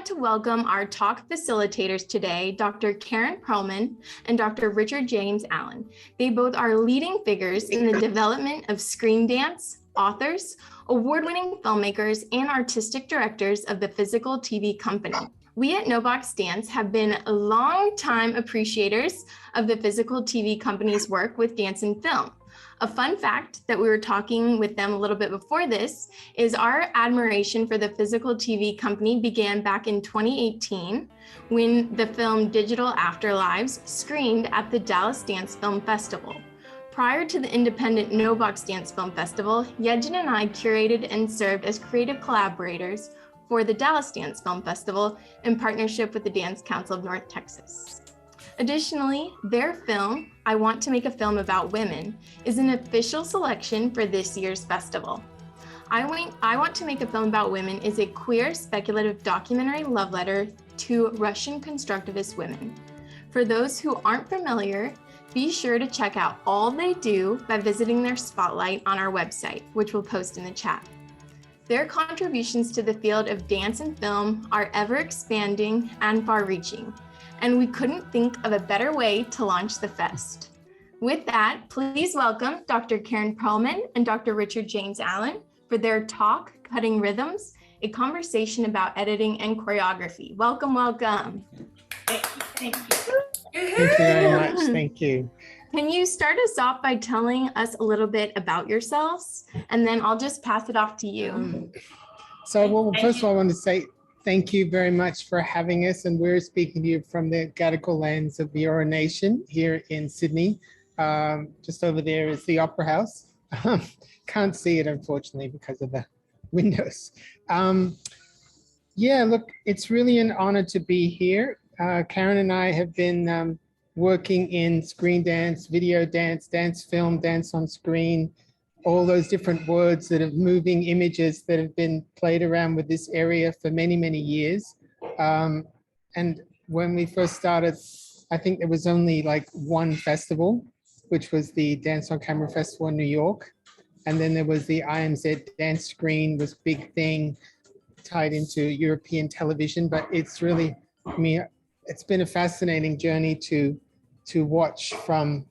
to welcome our talk facilitators today, Dr. Karen Pearlman and Dr. Richard James Allen. They both are leading figures in the development of screen dance, authors, award-winning filmmakers, and artistic directors of the physical TV company. We at No Box Dance have been long-time appreciators of the physical TV company's work with dance and film. A fun fact that we were talking with them a little bit before this is our admiration for the physical TV company began back in 2018 when the film Digital Afterlives screened at the Dallas Dance Film Festival. Prior to the independent No Box Dance Film Festival, Yejin and I curated and served as creative collaborators for the Dallas Dance Film Festival in partnership with the Dance Council of North Texas. Additionally, their film, I Want to Make a Film About Women, is an official selection for this year's festival. I Want to Make a Film About Women is a queer speculative documentary love letter to Russian constructivist women. For those who aren't familiar, be sure to check out all they do by visiting their spotlight on our website, which we'll post in the chat. Their contributions to the field of dance and film are ever expanding and far-reaching, and we couldn't think of a better way to launch the fest. With that, please welcome Dr. Karen Pearlman and Dr. Richard James Allen for their talk, Cutting Rhythms, a conversation about editing and choreography. Welcome, welcome. Thank you. Thank you very much, thank you. Can you start us off by telling us a little bit about yourselves? And then I'll just pass it off to you. Well, first of all, I want to say thank you very much for having us. And we're speaking to you from the Gadigal lands of the Eora Nation here in Sydney. Just over there is the Opera House. Can't see it, unfortunately, because of the windows. Yeah, look, it's really an honor to be here. Karen and I have been working in screen dance, video dance, dance film, dance on screen, all those different words that have moving images that have been played around with this area for many, many years. And when we first started, I think there was only like one festival, which was the Dance on Camera Festival in New York. And then there was the IMZ Dance Screen, was big thing tied into European television. But it's really, I mean, it's been a fascinating journey to watch from,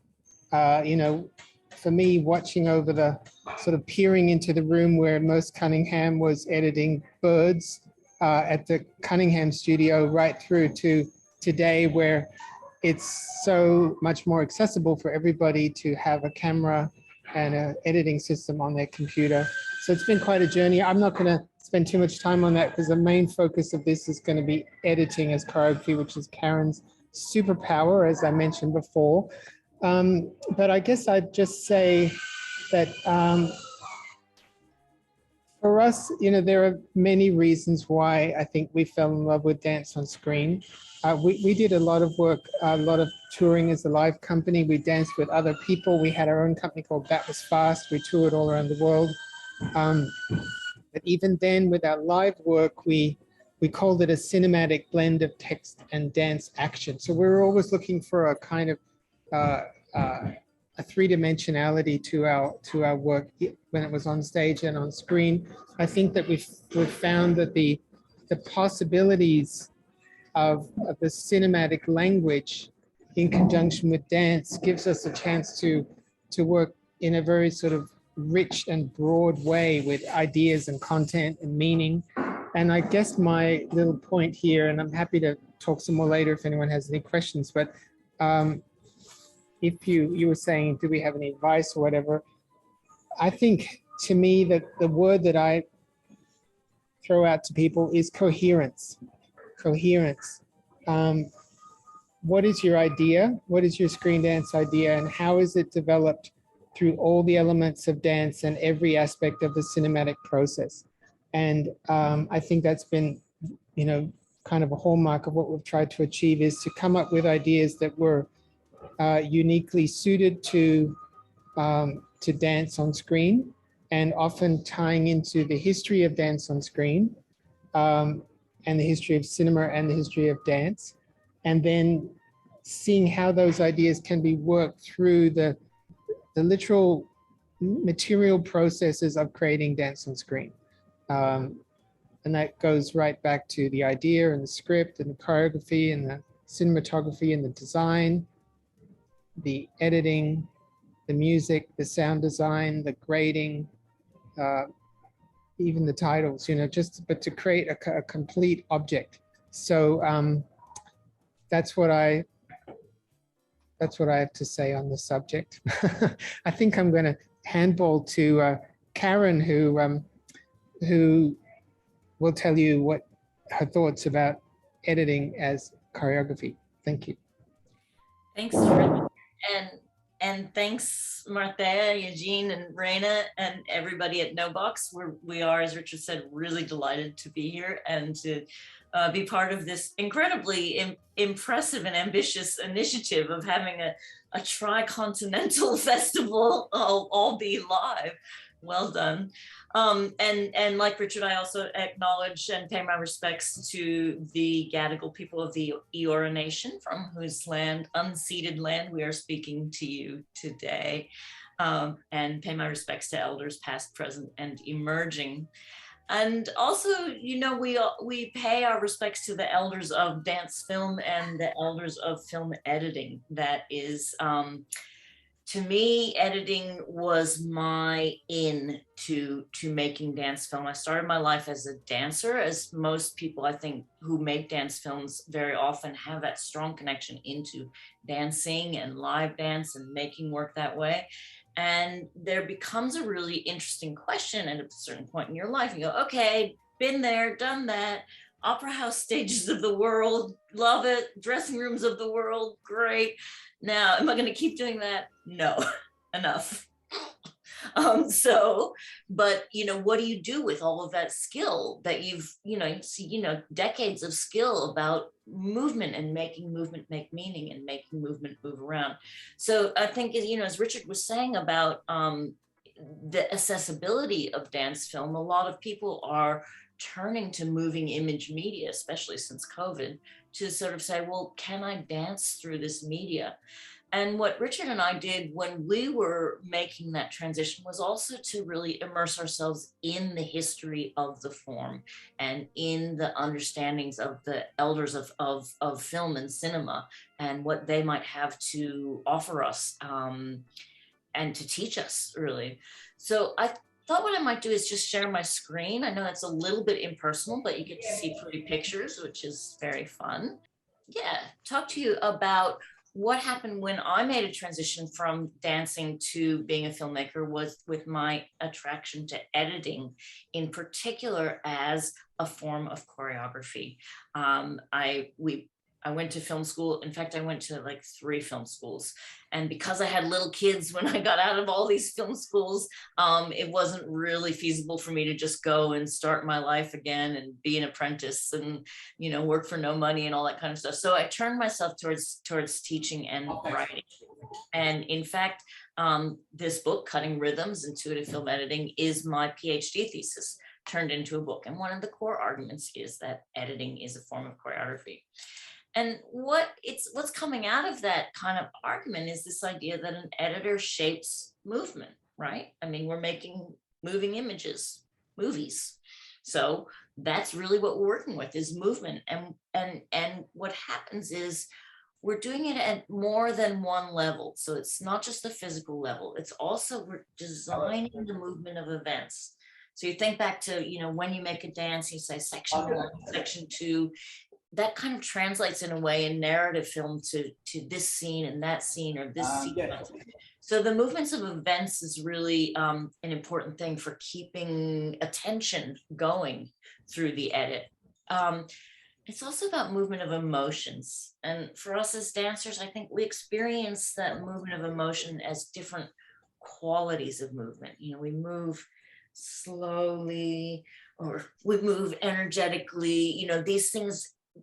you know, for me, watching over the sort of peering into the room where Most Cunningham was editing Birds at the Cunningham studio, right through to today, where it's so much more accessible for everybody to have a camera and an editing system on their computer. So it's been quite a journey. I'm not going to spend too much time on that because the main focus of this is going to be editing as choreography, which is Karen's superpower, as I mentioned before. But I guess I'd just say that for us, you know, there are many reasons why I think we fell in love with dance on screen. We did a lot of work, a lot of touring as a live company. We danced with other people. We had our own company called That Was Fast. We toured all around the world. But even then, with our live work, we called it a cinematic blend of text and dance action. So we were always looking for a kind of a three-dimensionality to our work when it was on stage and on screen. I think that we've found that the possibilities of the cinematic language in conjunction with dance gives us a chance to work in a very sort of rich and broad way with ideas and content and meaning. And I guess my little point here, and I'm happy to talk some more later if anyone has any questions, but if you were saying, do we have any advice or whatever? I think to me that the word that I throw out to people is coherence. Coherence. What is your idea? What is your screen dance idea? And how is it developed through all the elements of dance and every aspect of the cinematic process? And I think that's been, you know, kind of a hallmark of what we've tried to achieve, is to come up with ideas that were uniquely suited to dance on screen, and often tying into the history of dance on screen and the history of cinema and the history of dance, and then seeing how those ideas can be worked through the literal material processes of creating dance on screen. And that goes right back to the idea and the script and the choreography and the cinematography and the design, the editing, the music, the sound design, the grading, even the titles, but to create a complete object. So that's what I have to say on the subject. I think I'm going to handball to Karen, who will tell you what her thoughts about editing as choreography. Thank you. Thanks, Rich. And thanks, Marthea, Eugene, and Raina, and everybody at NoBox. We are, as Richard said, really delighted to be here and to be part of this incredibly impressive and ambitious initiative of having a tri-continental festival all be live. Well done. And like Richard, I also acknowledge and pay my respects to the Gadigal people of the Eora Nation, from whose land, unceded land, we are speaking to you today. And pay my respects to elders past, present, and emerging. And also, we pay our respects to the elders of dance film and the elders of film editing. That is, to me, editing was my in to making dance film. I started my life as a dancer, as most people, I think, who make dance films very often have that strong connection into dancing and live dance and making work that way. And there becomes a really interesting question at a certain point in your life. You go, okay, been there, done that. Opera house stages of the world, love it. Dressing rooms of the world, great. Now, am I going to keep doing that? No, enough. But what do you do with all of that skill that you've, decades of skill about movement and making movement make meaning and making movement move around. So I think, as Richard was saying about the accessibility of dance film, a lot of people are turning to moving image media, especially since COVID, to sort of say, well, can I dance through this media? And what Richard and I did when we were making that transition was also to really immerse ourselves in the history of the form and in the understandings of the elders of film and cinema and what they might have to offer us and to teach us, really. So I thought what I might do is just share my screen. I know that's a little bit impersonal, but you get to see pretty pictures, which is very fun. Yeah, talk to you about what happened when I made a transition from dancing to being a filmmaker was with my attraction to editing, in particular as a form of choreography. I went to film school. In fact, I went to like 3 film schools. And because I had little kids when I got out of all these film schools, it wasn't really feasible for me to just go and start my life again and be an apprentice and, work for no money and all that kind of stuff. So I turned myself towards teaching and writing. And in fact, this book, Cutting Rhythms, Intuitive Film Editing, is my PhD thesis turned into a book. And one of the core arguments is that editing is a form of choreography. And what's coming out of that kind of argument is this idea that an editor shapes movement, right? I mean, we're making moving images, movies. So that's really what we're working with is movement. And what happens is we're doing it at more than one level. So it's not just the physical level, it's also we're designing the movement of events. So you think back to, when you make a dance, you say section 1, section 2, that kind of translates in a way in narrative film to this scene and that scene or this sequence. So the movements of events is really an important thing for keeping attention going through the edit. It's also about movement of emotions. And for us as dancers, I think we experience that movement of emotion as different qualities of movement. We move slowly or we move energetically,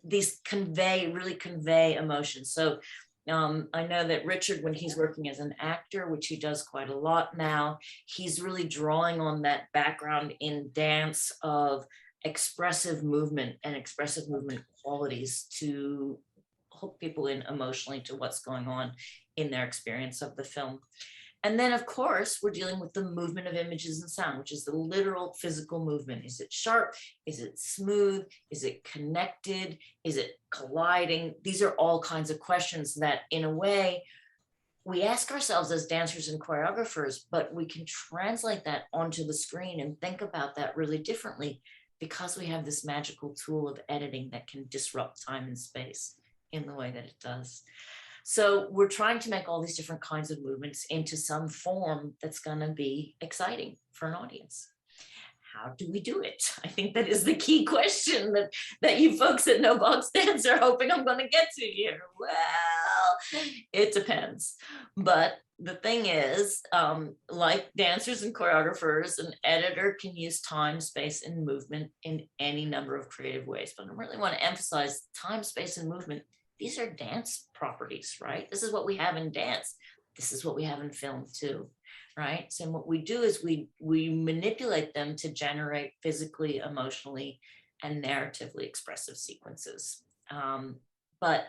these really convey emotion. So I know that Richard, when he's working as an actor, which he does quite a lot now, he's really drawing on that background in dance of expressive movement and expressive movement qualities to hook people in emotionally to what's going on in their experience of the film. And then, of course, we're dealing with the movement of images and sound, which is the literal physical movement. Is it sharp? Is it smooth? Is it connected? Is it colliding? These are all kinds of questions that, in a way, we ask ourselves as dancers and choreographers, but we can translate that onto the screen and think about that really differently because we have this magical tool of editing that can disrupt time and space in the way that it does. So we're trying to make all these different kinds of movements into some form that's going to be exciting for an audience. How do we do it? I think that is the key question that you folks at No Box Dance are hoping I'm going to get to here. Well, it depends. But the thing is, like dancers and choreographers, an editor can use time, space, and movement in any number of creative ways. But I really want to emphasize time, space, and movement. These are dance properties, right? This is what we have in dance. This is what we have in film too, right? So what we do is we manipulate them to generate physically, emotionally, and narratively expressive sequences. But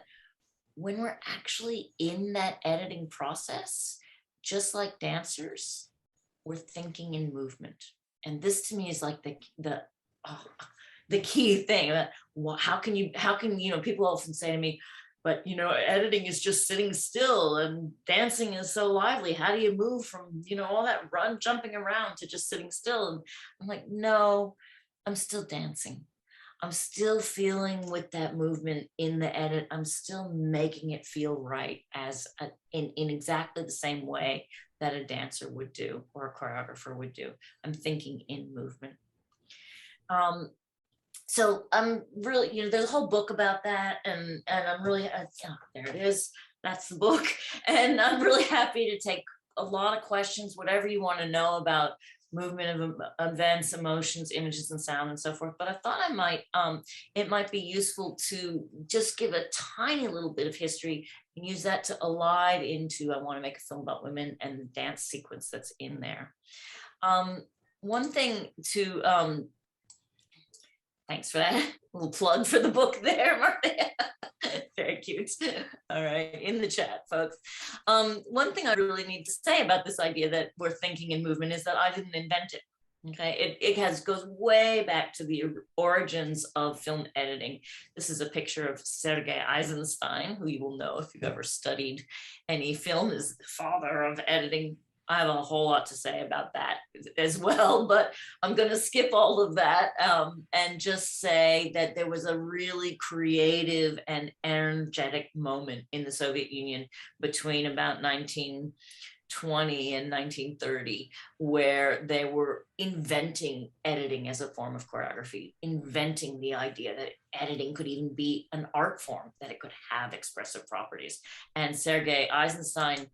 when we're actually in that editing process, just like dancers, we're thinking in movement. And this to me is like the key thing. How can you know, people often say to me, but you know, editing is just sitting still and dancing is so lively. How do you move from, you know, all that jumping around to just sitting still? And I'm like, no, I'm still dancing. I'm still feeling with that movement in the edit. I'm still making it feel right in exactly the same way that a dancer would do or a choreographer would do. I'm thinking in movement. So I'm really, you know, there's a whole book about that, and I'm really, there it is, that's the book. And I'm really happy to take a lot of questions, whatever you want to know about movement of events, emotions, images, and sound, and so forth. But I thought it might be useful to just give a tiny little bit of history and use that to allied into, I want to make a film about women and the dance sequence that's in there. One thing to, thanks for that little plug for the book there, Martha. Very cute. All right, in the chat, folks. One thing I really need to say about this idea that we're thinking in movement is that I didn't invent it. Okay, it goes way back to the origins of film editing. This is a picture of Sergei Eisenstein, who you will know if you've ever studied any film, is the father of editing. I have a whole lot to say about that as well, but I'm going to skip all of that and just say that there was a really creative and energetic moment in the Soviet Union between about 1920 and 1930, where they were inventing editing as a form of choreography, inventing the idea that editing could even be an art form, that it could have expressive properties. And Sergei Eisenstein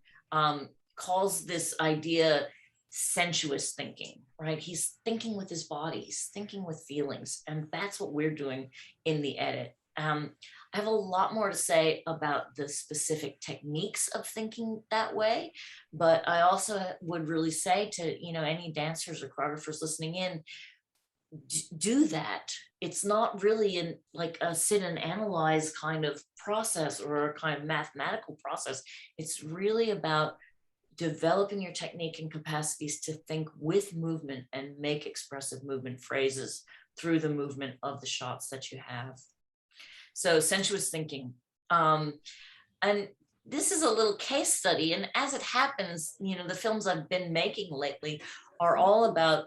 calls this idea sensuous thinking, right? He's thinking with his body, he's thinking with feelings, and that's what we're doing in the edit. I have a lot more to say about the specific techniques of thinking that way, but I also would really say to, you know, any dancers or choreographers listening in, do that. It's not really in like a sit and analyze kind of process or a kind of mathematical process. It's really about developing your technique and capacities to think with movement and make expressive movement phrases through the movement of the shots that you have. So sensuous thinking. And this is a little case study. And as it happens, you know, the films I've been making lately are all about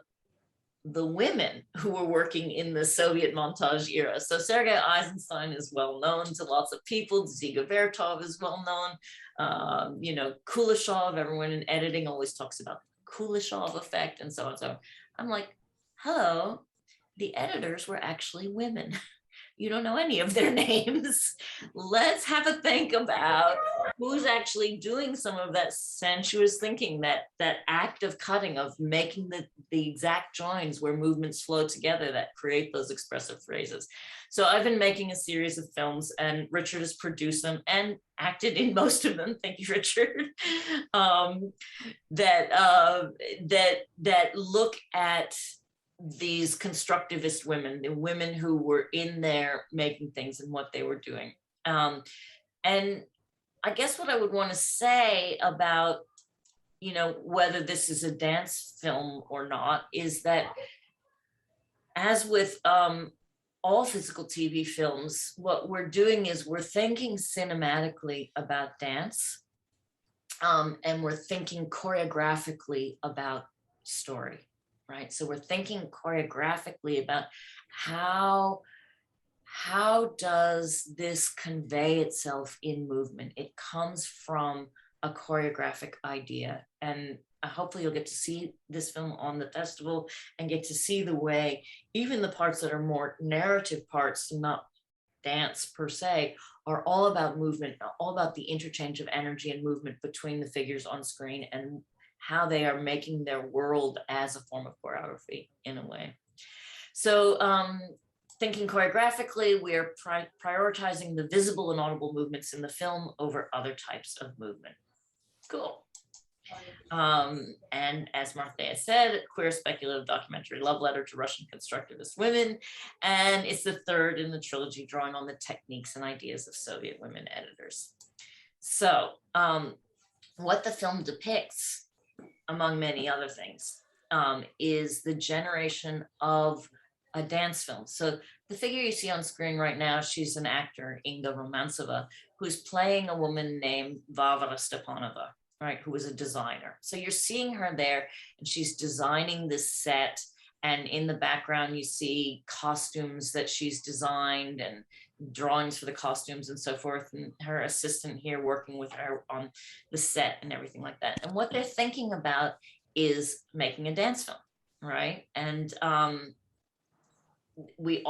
the women who were working in the Soviet montage era. So Sergei Eisenstein is well known to lots of people. Dziga Vertov is well known. You know, Kuleshov, everyone in editing always talks about the Kuleshov effect and so on. So I'm like, hello, the editors were actually women. You don't know any of their names. Let's have a think about who's actually doing some of that sensuous thinking, that act of cutting, of making the exact joins where movements flow together that create those expressive phrases. So I've been making a series of films, and Richard has produced them and acted in most of them. Thank you, Richard. That look at these constructivist women, the women who were in there making things and what they were doing. And I guess what I would want to say about, you know, whether this is a dance film or not, is that as with all physical TV films, what we're doing is we're thinking cinematically about dance, and we're thinking choreographically about story, right? So we're thinking choreographically about how does this convey itself in movement? It comes from a choreographic idea, and hopefully you'll get to see this film on the festival and get to see the way even the parts that are more narrative parts, not dance per se, are all about movement, all about the interchange of energy and movement between the figures on screen and how they are making their world as a form of choreography in a way. So thinking choreographically, we are prioritizing the visible and audible movements in the film over other types of movement. Cool. And as Martha said, queer speculative documentary love letter to Russian constructivist women. And it's the third in the trilogy, drawing on the techniques and ideas of Soviet women editors. So what the film depicts, among many other things, is the generation of a dance film. So the figure you see on screen right now, she's an actor, Inga Romantsova, who's playing a woman named Varvara Stepanova, right, who is a designer. So you're seeing her there, and she's designing this set, and in the background you see costumes that she's designed and drawings for the costumes and so forth, and her assistant here working with her on the set and everything like that. And what they're thinking about is making a dance film, right? And we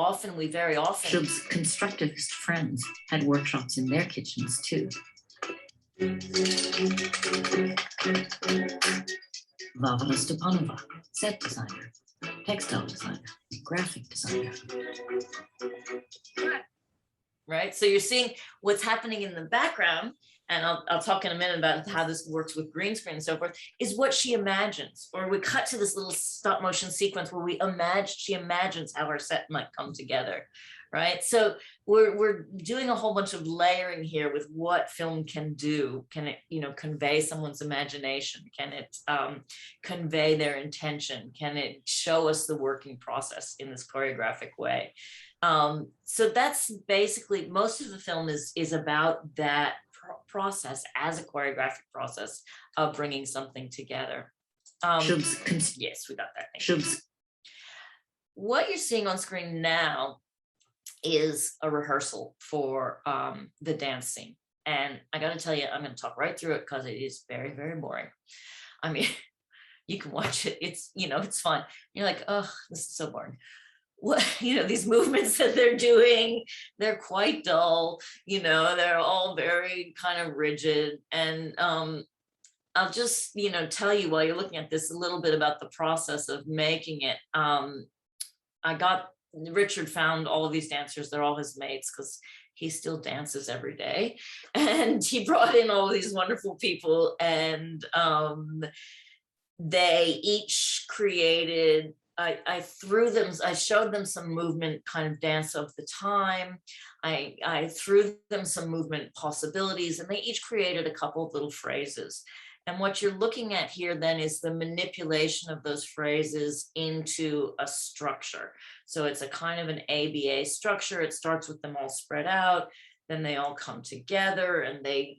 very often Shub's constructivist friends had workshops in their kitchens too. Varvara Stepanova, set designer, textile designer, graphic designer. Right, so you're seeing what's happening in the background, and I'll talk in a minute about how this works with green screen and so forth, is what she imagines. Or we cut to this little stop motion sequence where she imagines how her set might come together, right? So we're doing a whole bunch of layering here with what film can do. Can it, you know, convey someone's imagination? Can it convey their intention? Can it show us the working process in this choreographic way? So that's basically, most of the film is about that process as a choreographic process of bringing something together. Yes, we got that. What you're seeing on screen now is a rehearsal for the dance scene. And I got to tell you, I'm going to talk right through it because it is very, very boring. I mean, you can watch it. It's, you know, it's fun. You're like, oh, this is so boring. What, you know, these movements that they're doing, they're quite dull, you know, they're all very kind of rigid. And I'll just, you know, tell you while you're looking at this a little bit about the process of making it. Richard found all of these dancers, they're all his mates because he still dances every day. And he brought in all of these wonderful people, and they each created, I showed them some movement kind of dance of the time. I threw them some movement possibilities, and they each created a couple of little phrases. And what you're looking at here then is the manipulation of those phrases into a structure. So it's a kind of an ABA structure. It starts with them all spread out, then they all come together, and they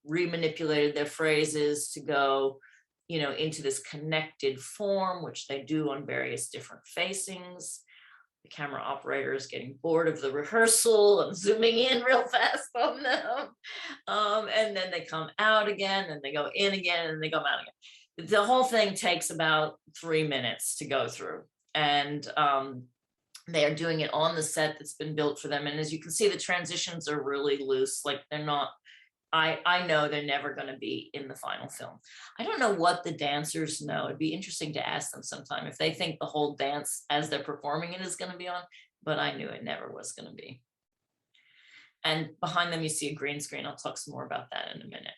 remanipulated their phrases to go, you know, into this connected form, which they do on various different facings. The camera operator is getting bored of the rehearsal and zooming in real fast on them. And then they come out again, and they go in again, and they go out again. The whole thing takes about 3 minutes to go through. And they are doing it on the set that's been built for them. And as you can see, the transitions are really loose. Like, they're not, I know they're never going to be in the final film. I don't know what the dancers know. It'd be interesting to ask them sometime if they think the whole dance as they're performing it is going to be on, but I knew it never was going to be. And behind them, you see a green screen. I'll talk some more about that in a minute.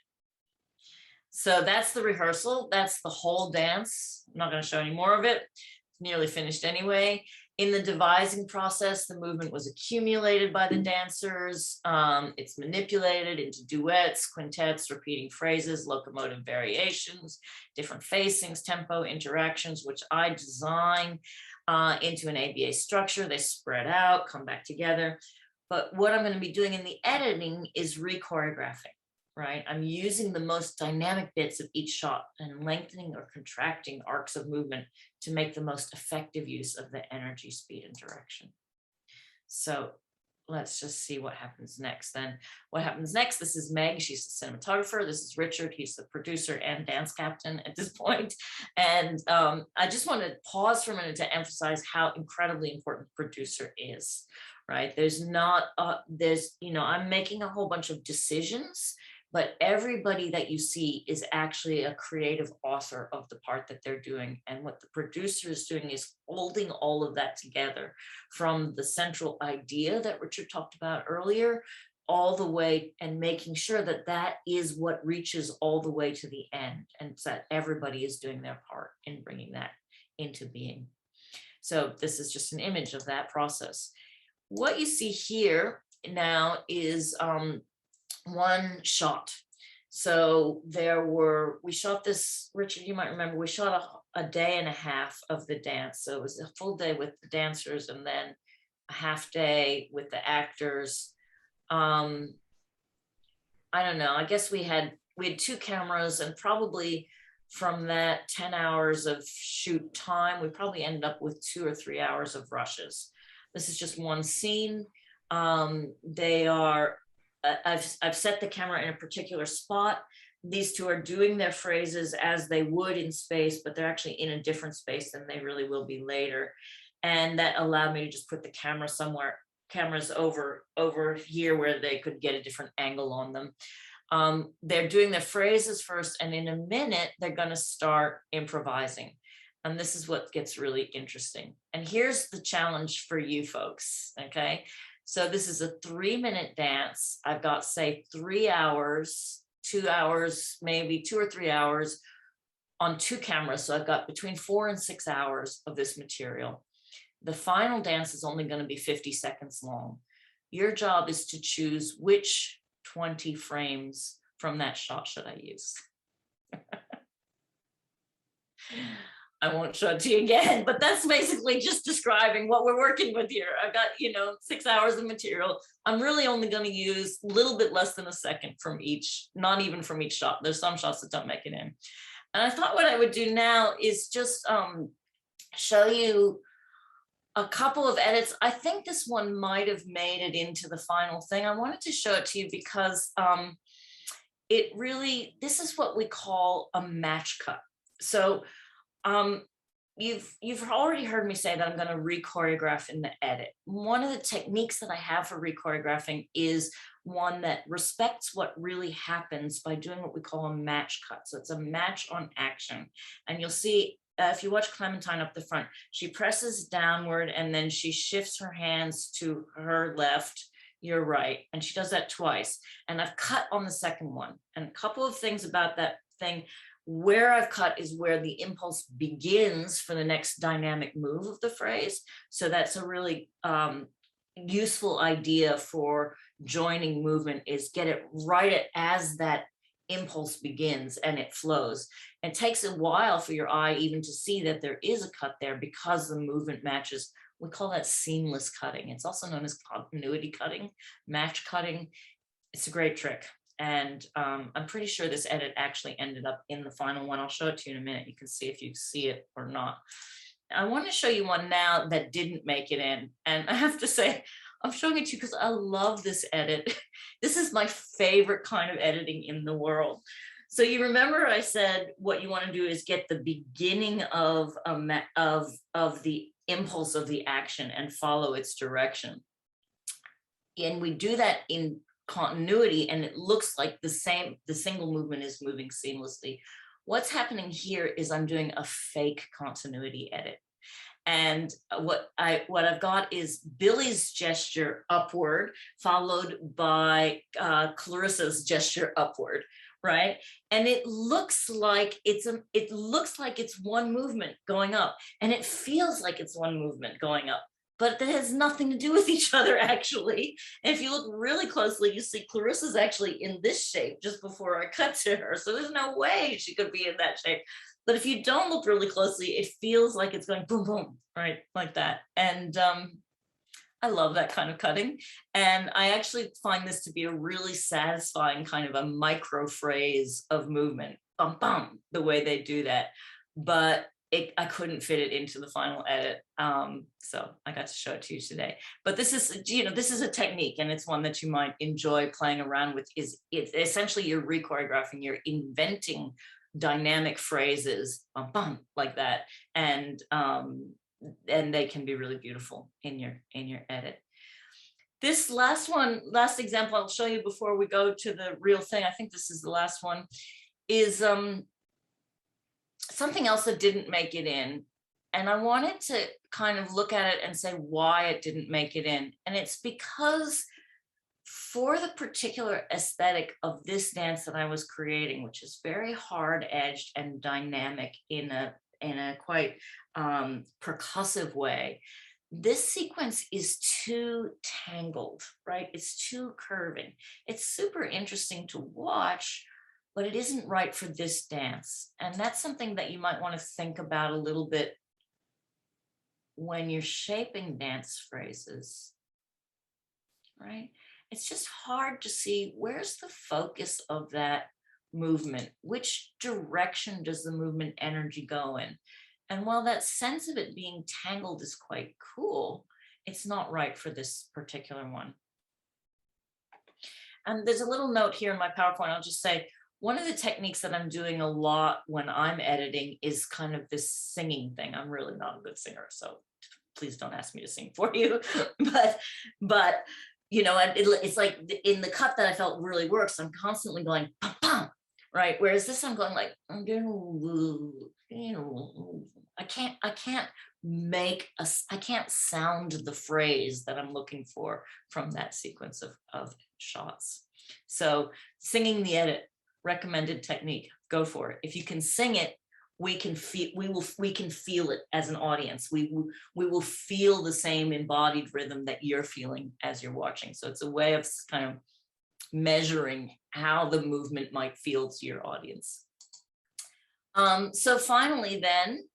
So that's the rehearsal. That's the whole dance. I'm not going to show any more of it. It's nearly finished anyway. In the devising process, the movement was accumulated by the dancers. It's manipulated into duets, quintets, repeating phrases, locomotive variations, different facings, tempo, interactions, which I design into an ABA structure. They spread out, come back together. But what I'm going to be doing in the editing is re-choreographing, right? I'm using the most dynamic bits of each shot and lengthening or contracting arcs of movement to make the most effective use of the energy, speed, and direction. So let's just see what happens next then. What happens next, this is Meg, she's the cinematographer. This is Richard, he's the producer and dance captain at this point. And I just want to pause for a minute to emphasize how incredibly important producer is, right? There's not, I'm making a whole bunch of decisions, but everybody that you see is actually a creative author of the part that they're doing. And what the producer is doing is holding all of that together from the central idea that Richard talked about earlier, all the way, and making sure that that is what reaches all the way to the end, and that everybody is doing their part in bringing that into being. So this is just an image of that process. What you see here now is one shot. So we shot this, Richard, you might remember, we shot a day and a half of the dance. So it was a full day with the dancers and then a half day with the actors. I don't know, I guess we had 2 cameras, and probably from that 10 hours of shoot time, we probably ended up with 2 or 3 hours of rushes. This is just one scene. I've set the camera in a particular spot. These 2 are doing their phrases as they would in space, but they're actually in a different space than they really will be later. And that allowed me to just put the camera somewhere, cameras over here where they could get a different angle on them. They're doing their phrases first, and in a minute, they're gonna start improvising. And this is what gets really interesting. And here's the challenge for you folks, okay? So this is a 3-minute dance. I've got, say, 3 hours, 2 hours, maybe 2 or 3 hours on 2 cameras. So I've got between 4 and 6 hours of this material. The final dance is only going to be 50 seconds long. Your job is to choose which 20 frames from that shot should I use. I won't show it to you again, but that's basically just describing what we're working with here. I've got, 6 hours of material. I'm really only going to use a little bit less than a second from each, not even from each shot. There's some shots that don't make it in. And I thought what I would do now is just show you a couple of edits. I think this one might have made it into the final thing. I wanted to show it to you because this is what we call a match cut. So you've already heard me say that I'm going to re-choreograph in the edit. One of the techniques that I have for re-choreographing is one that respects what really happens by doing what we call a match cut. So it's a match on action. And you'll see, if you watch Clementine up the front, she presses downward and then she shifts her hands to her left, your right, and she does that twice. And I've cut on the second one. And a couple of things about that thing. Where I've cut is where the impulse begins for the next dynamic move of the phrase. So that's a really useful idea for joining movement, is get it right as that impulse begins and it flows. It takes a while for your eye even to see that there is a cut there because the movement matches. We call that seamless cutting. It's also known as continuity cutting, match cutting. It's a great trick. And I'm pretty sure this edit actually ended up in the final one. I'll show it to you in a minute. You can see if you see it or not. I want to show you one now that didn't make it in. And I have to say, I'm showing it to you because I love this edit. This is my favorite kind of editing in the world. So you remember I said what you want to do is get the beginning of the impulse of the action and follow its direction. And we do that in continuity, and it looks like the single movement is moving seamlessly. What's happening here is I'm doing a fake continuity edit. And what I've got is Billy's gesture upward, followed by Clarissa's gesture upward, right? And it looks like it's one movement going up, and it feels like it's one movement going up, but that has nothing to do with each other, actually. And if you look really closely, you see Clarissa's actually in this shape just before I cut to her. So there's no way she could be in that shape. But if you don't look really closely, it feels like it's going boom, boom, right? Like that. And I love that kind of cutting. And I actually find this to be a really satisfying kind of a micro phrase of movement, bum, bum, the way they do that. But I couldn't fit it into the final edit. So I got to show it to you today. But this is, this is a technique, and it's one that you might enjoy playing around with. It's essentially you're re-choreographing, you're inventing dynamic phrases, bum, bum, like that. And they can be really beautiful in your edit. This last example I'll show you before we go to the real thing, I think this is the last one, is something else that didn't make it in. And I wanted to kind of look at it and say why it didn't make it in. And it's because for the particular aesthetic of this dance that I was creating, which is very hard-edged and dynamic in a quite percussive way, this sequence is too tangled, right? It's too curving. It's super interesting to watch, but it isn't right for this dance. And that's something that you might want to think about a little bit when you're shaping dance phrases, right? It's just hard to see where's the focus of that movement, which direction does the movement energy go in? And while that sense of it being tangled is quite cool, it's not right for this particular one. And there's a little note here in my PowerPoint. I'll just say, one of the techniques that I'm doing a lot when I'm editing is kind of this singing thing. I'm really not a good singer, so please don't ask me to sing for you. But it's like in the cut that I felt really works, I'm constantly going, pum, pum, right? Whereas this, I'm going like, I can't sound the phrase that I'm looking for from that sequence of shots. So singing the edit, recommended technique, go for it. If you can sing it, we can feel it as an audience. We will feel the same embodied rhythm that you're feeling as you're watching. So it's a way of kind of measuring how the movement might feel to your audience. So finally, then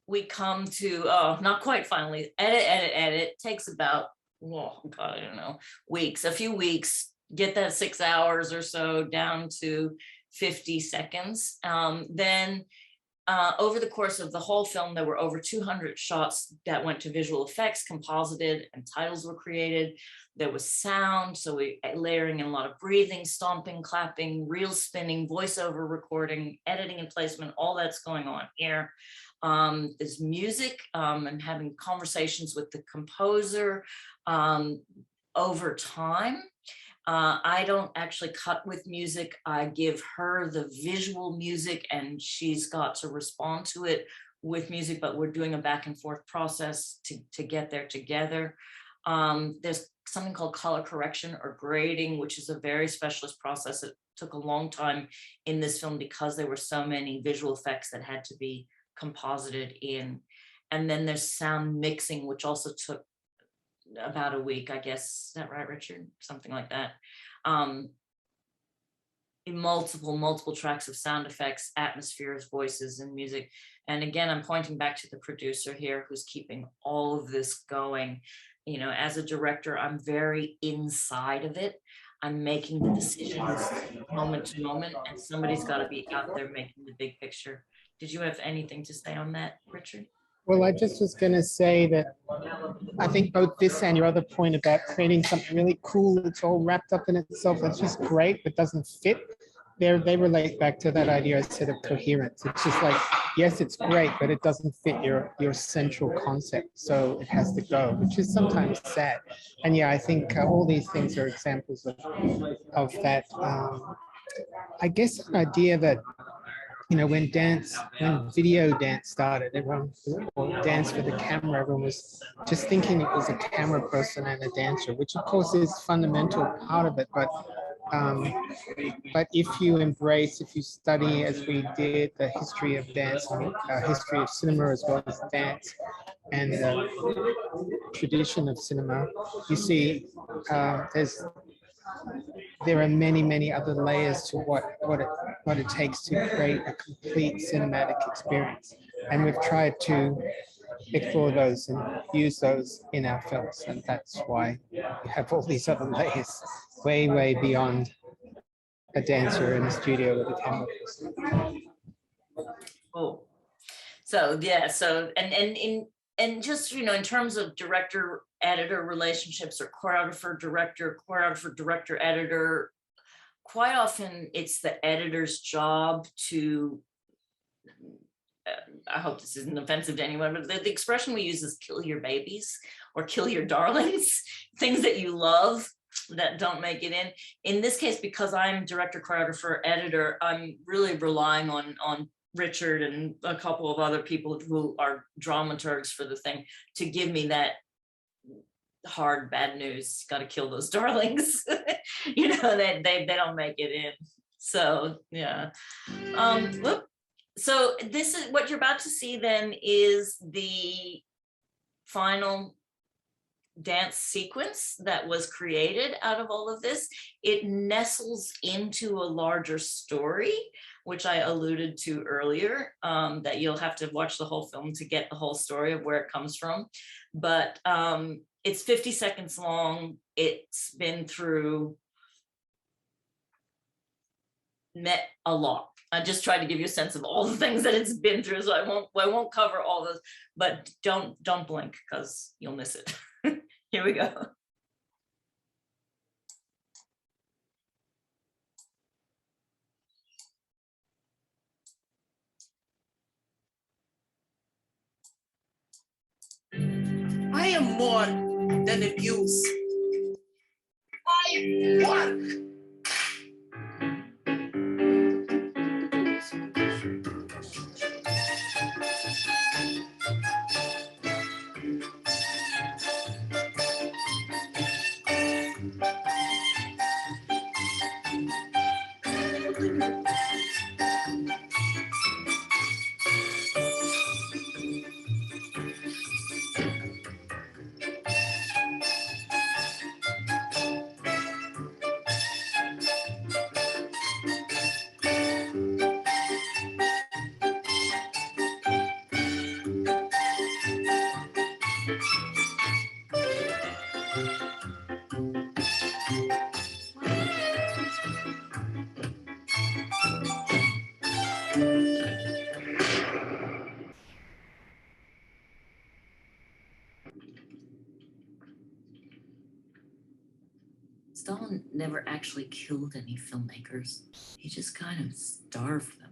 we come to, not quite finally, edit takes about, I don't know, weeks, a few weeks, get that 6 hours or so down to 50 seconds. Then over the course of the whole film, there were over 200 shots that went to visual effects, composited, and titles were created. There was sound, so we layering in a lot of breathing, stomping, clapping, reel spinning, voiceover recording, editing and placement, all that's going on here. There's music. I'm having conversations with the composer over time. I don't actually cut with music. I give her the visual music and she's got to respond to it with music, but we're doing a back and forth process to get there together. There's something called color correction or grading, which is a very specialist process. It took a long time in this film because there were so many visual effects that had to be composited in. And then there's sound mixing, which also took about a week, I guess. Is that right, Richard? Something like that. In multiple tracks of sound effects, atmospheres, voices, and music. And again, I'm pointing back to the producer here who's keeping all of this going. As a director, I'm very inside of it. I'm making the decisions moment to moment, and somebody's got to be out there making the big picture. Did you have anything to say on that, Richard? Well, I just was going to say that I think both this and your other point about creating something really cool that's all wrapped up in itself, that's just great, but doesn't fit, they relate back to that idea I said of coherence. It's just like, yes, it's great, but it doesn't fit your central concept. So it has to go, which is sometimes sad. And yeah, I think all these things are examples of that. I guess an idea that, when video dance started, everyone, or dance for the camera, everyone was just thinking it was a camera person and a dancer, which of course is a fundamental part of it. But But if you embrace, if you study, as we did, the history of dance and history of cinema as well as dance and the tradition of cinema, you see there are many, many other layers to what it takes to create a complete cinematic experience. And we've tried to explore those and use those in our films. And that's why we have all these other layers way, way beyond a dancer in the studio with a camera. Cool. So yeah, so and just, you know, in terms of director editor relationships or choreographer director editor, quite often it's the editor's job to I hope this isn't offensive to anyone, but the expression we use is kill your babies or kill your darlings, things that you love that don't make it in. In this case, because I'm director, choreographer, editor, I'm really relying on Richard and a couple of other people who are dramaturgs for the thing to give me that hard bad news. Got to kill those darlings. You know, they don't make it in. So yeah. Whoop. So this is what you're about to see then is the final dance sequence that was created out of all of this. It nestles into a larger story, which I alluded to earlier, that you'll have to watch the whole film to get the whole story of where it comes from. But it's 50 seconds long. It's been through met a lot. I just tried to give you a sense of all the things that it's been through, so I won't cover all those, but don't blink because you'll miss it. Here we go. I am more than a muse. I work. Stalin never actually killed any filmmakers. He just kind of starved them.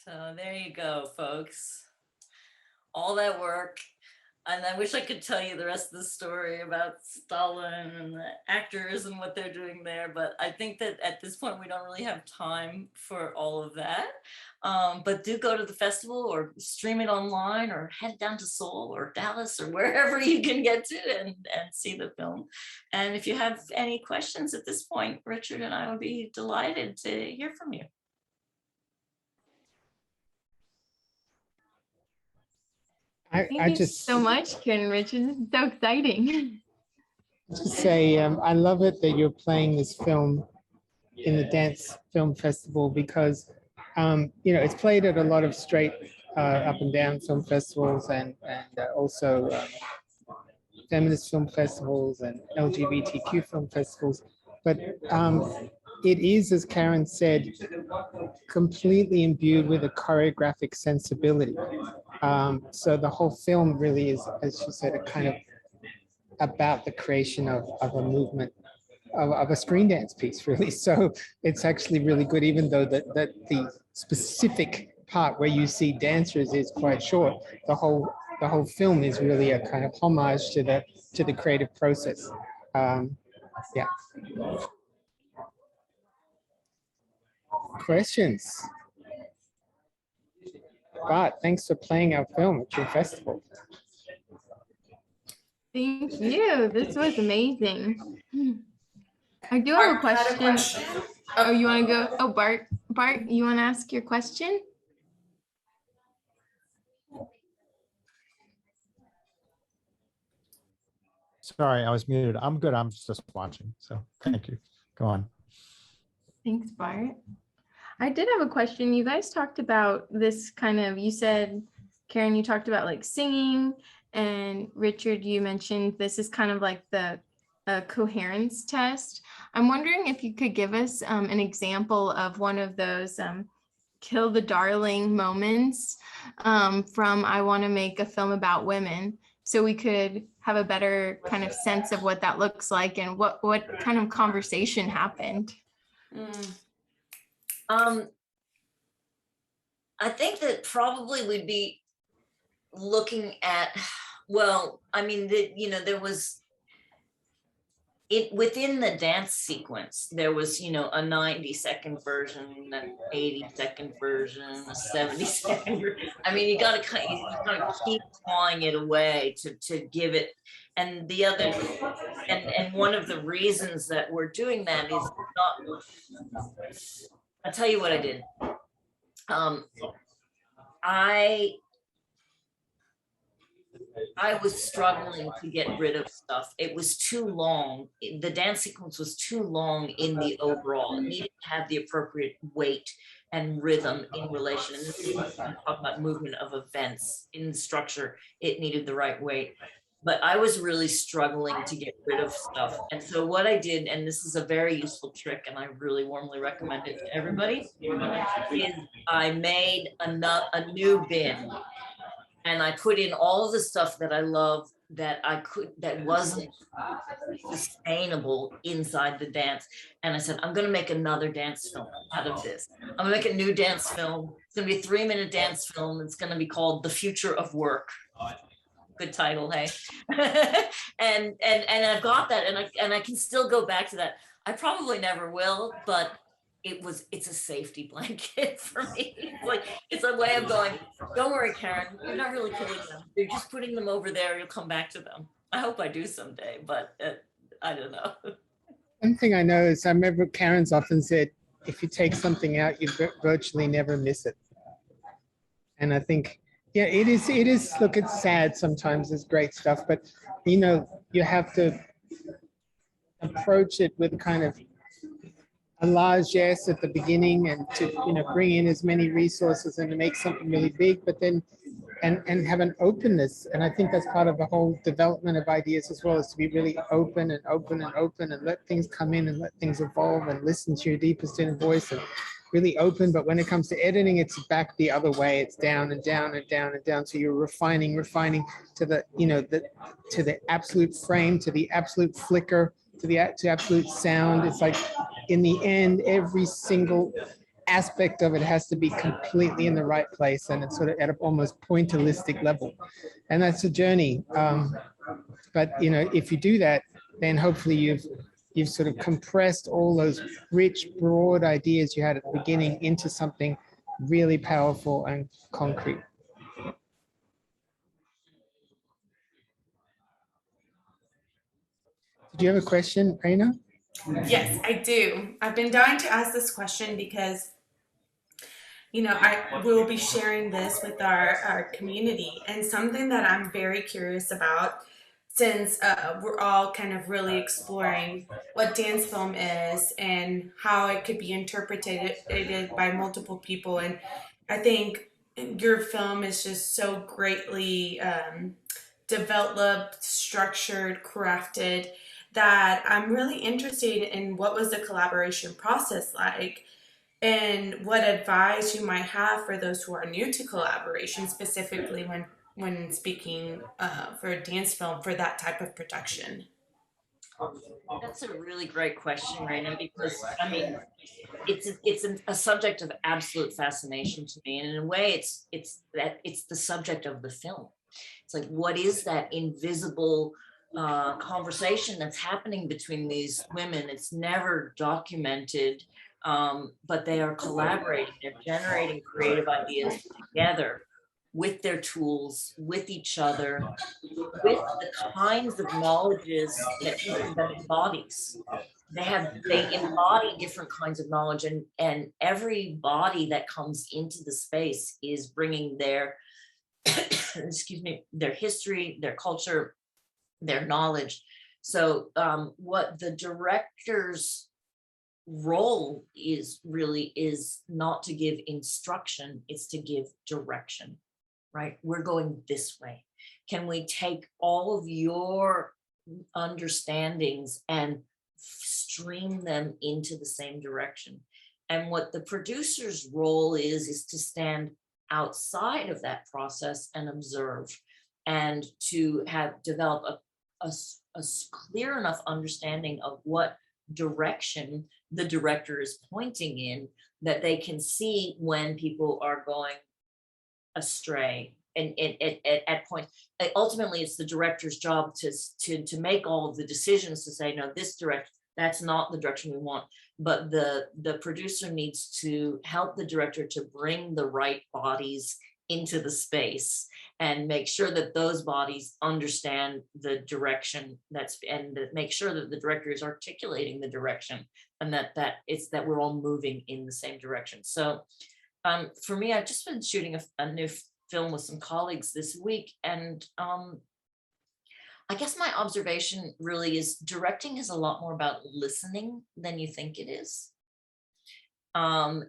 So there you go, folks. All that work. And I wish I could tell you the rest of the story about Stalin and the actors and what they're doing there, but I think that at this point we don't really have time for all of that. But do go to the festival or stream it online or head down to Seoul or Dallas or wherever you can get to and see the film. And if you have any questions at this point, Richard and I would be delighted to hear from you. Thank you so much, Karen Richard. This is so exciting. Just say I love it that you're playing this film in the Dance Film Festival because you know, it's played at a lot of straight up and down film festivals and also feminist film festivals and LGBTQ film festivals. But it is, as Karen said, completely imbued with a choreographic sensibility. So the whole film really is, as she said, a kind of about the creation of a movement, of a screen dance piece, really. So it's actually really good, even though that the specific part where you see dancers is quite short. The whole film is really a kind of homage to the creative process. Yeah. Questions? Bart, thanks for playing our film at your festival. Thank you. This was amazing. I do have a question. Oh, you want to go? Oh, Bart, you want to ask your question? Sorry, I was muted. I'm good. I'm just watching. So thank you. Go on. Thanks, Bart. I did have a question. You guys talked about this kind of, you said, Karen, you talked about like singing, and Richard, you mentioned this is kind of like the coherence test. I'm wondering if you could give us an example of one of those kill the darling moments from I Want to Make a Film About Women, so we could have a better kind of sense of what that looks like and what kind of conversation happened. I think that probably we'd be looking at, well, I mean, there was within the dance sequence, there was, a 90-second version, an 80-second version, a 70-second version. I mean, you gotta kind of keep clawing it away to give it. And the other, and one of the reasons that we're doing that is not, I'll tell you what I did. I was struggling to get rid of stuff. It was too long. The dance sequence was too long in the overall. It needed to have the appropriate weight and rhythm in relation. And this is what I'm talking about, movement of events in structure. It needed the right weight. But I was really struggling to get rid of stuff. And so what I did, and this is a very useful trick, and I really warmly recommend it to everybody, is I made a new bin. And I put in all of the stuff that I love that wasn't sustainable inside the dance. And I said, I'm going to make another dance film out of this. I'm going to make a new dance film. It's going to be a 3-minute dance film. It's going to be called The Future of Work. Good title, hey? and I've got that, and I can still go back to that. I probably never will, but it's a safety blanket for me. It's a way of going, don't worry, Karen, you're not really killing them. You're just putting them over there. You'll come back to them. I hope I do someday, but I don't know. One thing I know is I remember Karen's often said, if you take something out, you virtually never miss it. And I think, yeah, it is, look, it's sad sometimes, there's great stuff, but you have to approach it with kind of a largesse at the beginning, and to bring in as many resources and to make something really big, but then and have an openness. And I think that's part of the whole development of ideas as well, is to be really open and open and open and let things come in and let things evolve and listen to your deepest inner voice and really open. But when it comes to editing, it's back the other way. It's down and down and down and down. So you're refining to the to the absolute frame, to the absolute flicker, to absolute sound. It's like, in the end, every single aspect of it has to be completely in the right place, and it's sort of at an almost pointillistic level, and that's a journey. But if you do that, then hopefully you've sort of compressed all those rich, broad ideas you had at the beginning into something really powerful and concrete. Did you have a question, Raina? Yes, I do. I've been dying to ask this question because, I will be sharing this with our community, and something that I'm very curious about, since we're all kind of really exploring what dance film is and how it could be interpreted by multiple people. And I think your film is just so greatly developed, structured, crafted, that I'm really interested in what was the collaboration process like, and what advice you might have for those who are new to collaboration, specifically when speaking for a dance film for that type of production. That's a really great question, Raina, because I mean, it's a subject of absolute fascination to me, and in a way, it's the subject of the film. It's like, what is that invisible conversation that's happening between these women? It's never documented, but they are collaborating. They're generating creative ideas together with their tools, with each other, with the kinds of knowledges that each of them embodies. They embody different kinds of knowledge, and every body that comes into the space is bringing their excuse me, their history, their culture, their knowledge. So what the director's role is really is not to give instruction, it's to give direction, right? We're going this way. Can we take all of your understandings and stream them into the same direction? And what the producer's role is to stand outside of that process and observe, and to have develop a clear enough understanding of what direction the director is pointing in, that they can see when people are going astray. And at points, ultimately it's the director's job to make all of the decisions, to say, no, this direction, that's not the direction we want. But the producer needs to help the director to bring the right bodies into the space and make sure that those bodies understand the direction and make sure that the director is articulating the direction, and that we're all moving in the same direction. So for me, I've just been shooting a new film with some colleagues this week, and I guess my observation really is directing is a lot more about listening than you think it is. I'm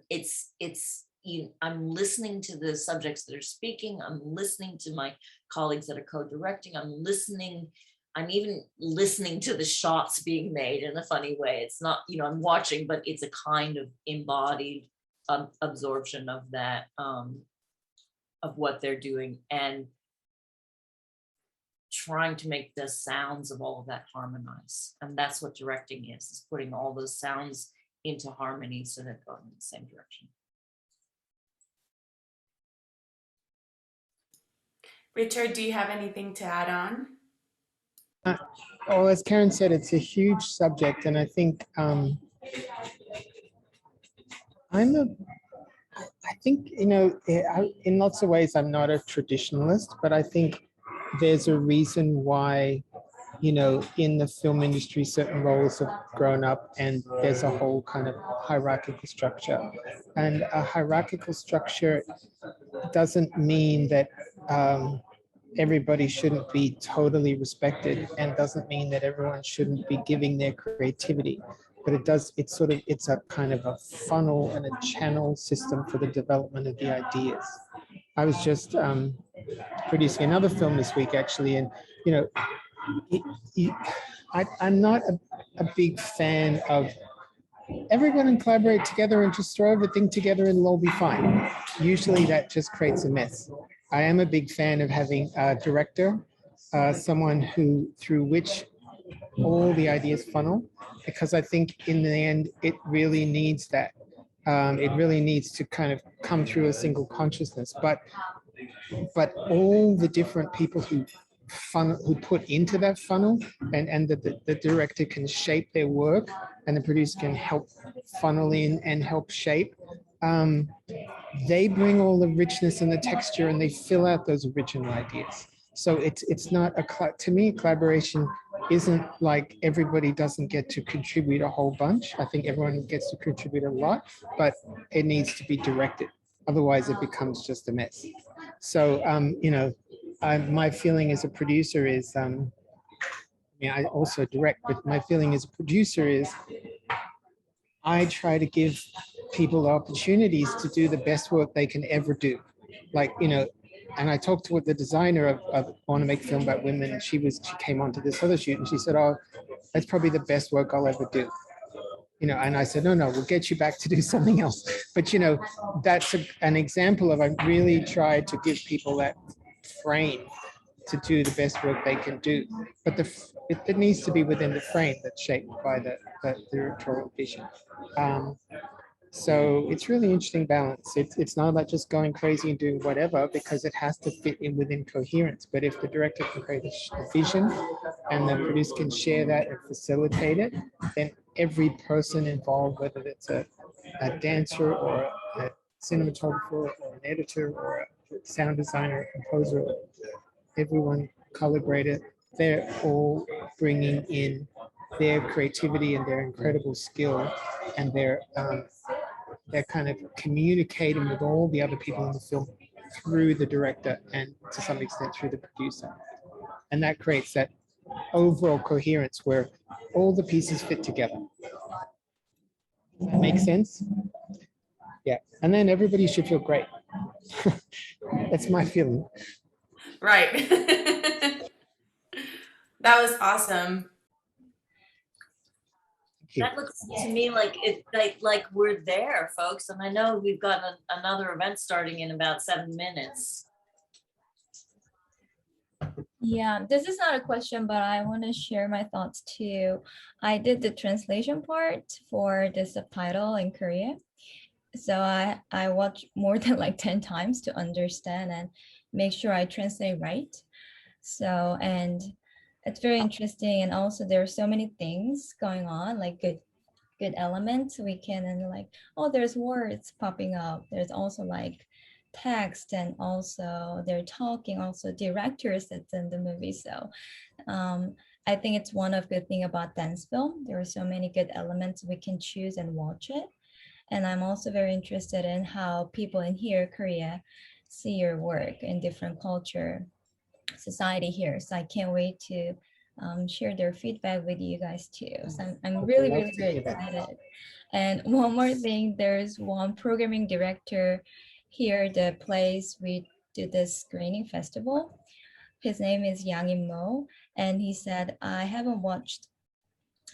listening to the subjects that are speaking. I'm listening to my colleagues that are co-directing. I'm even listening to the shots being made in a funny way. It's not, I'm watching, but it's a kind of embodied absorption of that, of what they're doing, and trying to make the sounds of all of that harmonize. And that's what directing is putting all those sounds into harmony so they're going in the same direction. Richard, do you have anything to add on? Well, as Karen said, it's a huge subject, and I think I think, in lots of ways, I'm not a traditionalist, but I think there's a reason why, in the film industry, certain roles have grown up, and there's a whole kind of hierarchical structure. And a hierarchical structure doesn't mean that everybody shouldn't be totally respected, and doesn't mean that everyone shouldn't be giving their creativity. But it's a kind of a funnel and a channel system for the development of the ideas. I was just producing another film this week, actually, and I'm not a big fan of everyone and collaborate together and just throw everything together and it'll all be fine. Usually that just creates a mess. I am a big fan of having a director, someone through which all the ideas funnel, because I think in the end, it really needs that. It really needs to kind of come through a single consciousness, but all the different people who put into that funnel, and the director can shape their work, and the producer can help funnel in and help shape. They bring all the richness and the texture, and they fill out those original ideas. So it's not to me, collaboration isn't like everybody doesn't get to contribute a whole bunch. I think everyone gets to contribute a lot, but it needs to be directed. Otherwise, it becomes just a mess. So, my feeling as a producer is, I also direct, but my feeling as a producer is I try to give people opportunities to do the best work they can ever do. And I talked to the designer of I Want to Make Film About Women, and she came onto this other shoot, and she said, oh, that's probably the best work I'll ever do. And I said, no, we'll get you back to do something else. But, that's an example of, I really tried to give people that frame to do the best work they can do. But it needs to be within the frame that's shaped by the directorial vision. So it's really interesting balance. It's not about just going crazy and doing whatever, because it has to fit in within coherence. But if the director can create a vision and the producer can share that and facilitate it, then every person involved, whether it's a dancer or a cinematographer or an editor or sound designer, composer, everyone, color grader, they're all bringing in their creativity and their incredible skill, and they're kind of communicating with all the other people in the film through the director and to some extent through the producer. And that creates that overall coherence where all the pieces fit together. That makes sense? Yeah. And then everybody should feel great. That's my feeling. Right. That was awesome. That looks to me like like we're there, folks. And I know we've got another event starting in about 7 minutes. Yeah, this is not a question, but I want to share my thoughts too. I did the translation part for the subtitle in Korean. So I watched more than like 10 times to understand and make sure I translate right. So, and it's very interesting. And also there are so many things going on, like good elements we can, and like, oh, there's words popping up. There's also like text, and also they're talking, also directors that's in the movie. So I think it's one of good thing about dance film. There are so many good elements we can choose and watch it. And I'm also very interested in how people in here, Korea, see your work in different culture, society here. So I can't wait to share their feedback with you guys too. So I'm really, really, very excited. And one more thing, there's one programming director here, the place we do this screening festival. His name is Yang In-mo, and he said, I haven't watched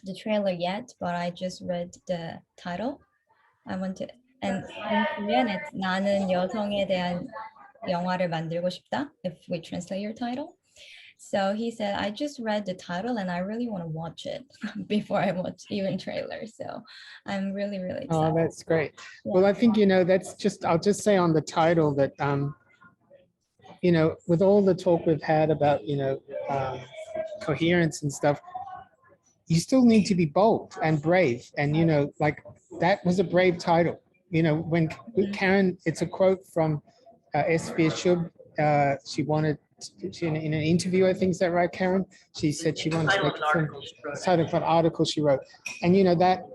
the trailer yet, but I just read the title. I want to, and in Korean, it's 나는 여성에 대한 영화를 만들고 싶다, if we translate your title. So he said, I just read the title and I really want to watch it before I watch even trailer. So I'm really, really excited. Oh, that's great. Well, I think, that's just, I'll just say on the title that, with all the talk we've had about, coherence and stuff, you still need to be bold and brave. And, like that was a brave title. When Karen, it's a quote from SBShub, she wanted, in an interview, I think, is that right, Karen? She said she wanted to make a film, title of an article she wrote. And that,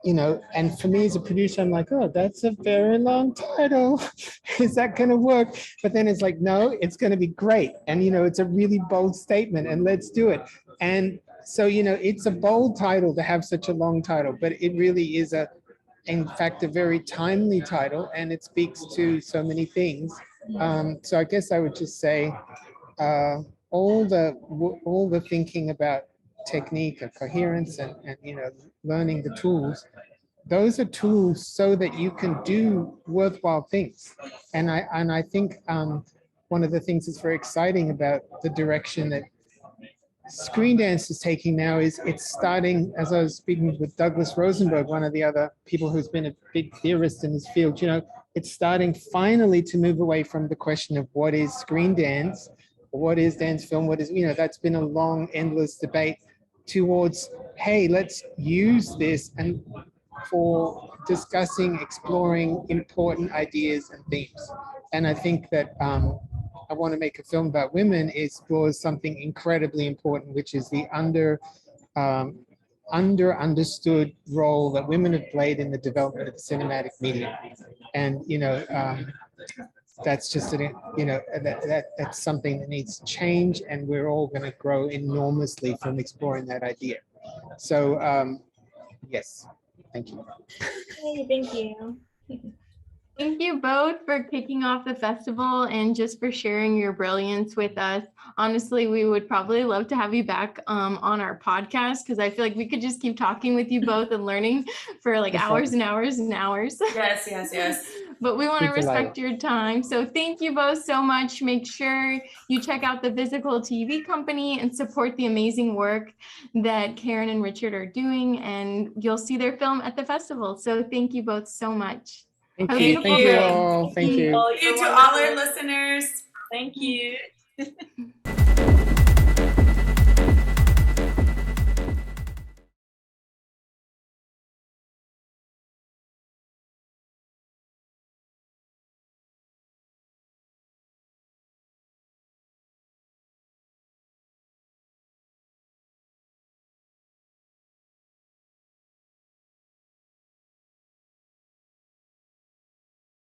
and for me as a producer, I'm like, oh, that's a very long title. Is that going to work? But then it's like, no, it's going to be great. And, it's a really bold statement, and let's do it. And so, it's a bold title to have such a long title, but it really is in fact, a very timely title, and it speaks to so many things. So I guess I would just say all the thinking about technique of coherence and learning the tools, those are tools so that you can do worthwhile things. And I think one of the things that's very exciting about the direction that Screen Dance is taking now is it's starting, as I was speaking with Douglas Rosenberg, one of the other people who's been a big theorist in this field, it's starting finally to move away from the question of what is screen dance, or what is dance film, what is, that's been a long, endless debate, towards, hey, let's use this and for discussing, exploring important ideas and themes. And I think that I want to make a film about women explores something incredibly important, which is the understood role that women have played in the development of the cinematic medium. And, that's just, that's something that needs to change, and we're all going to grow enormously from exploring that idea. So, yes, thank you. Hey, thank you. Thank you both for kicking off the festival and just for sharing your brilliance with us. Honestly, we would probably love to have you back on our podcast, because I feel like we could just keep talking with you both and learning for like hours and hours and hours. Yes. But we want to respect your time. So thank you both so much. Make sure you check out the Physical TV company and support the amazing work that Karen and Richard are doing. And you'll see their film at the festival. So thank you both so much. Thank you. Thank you all. Thank you. Thank you to all our listeners. Thank you.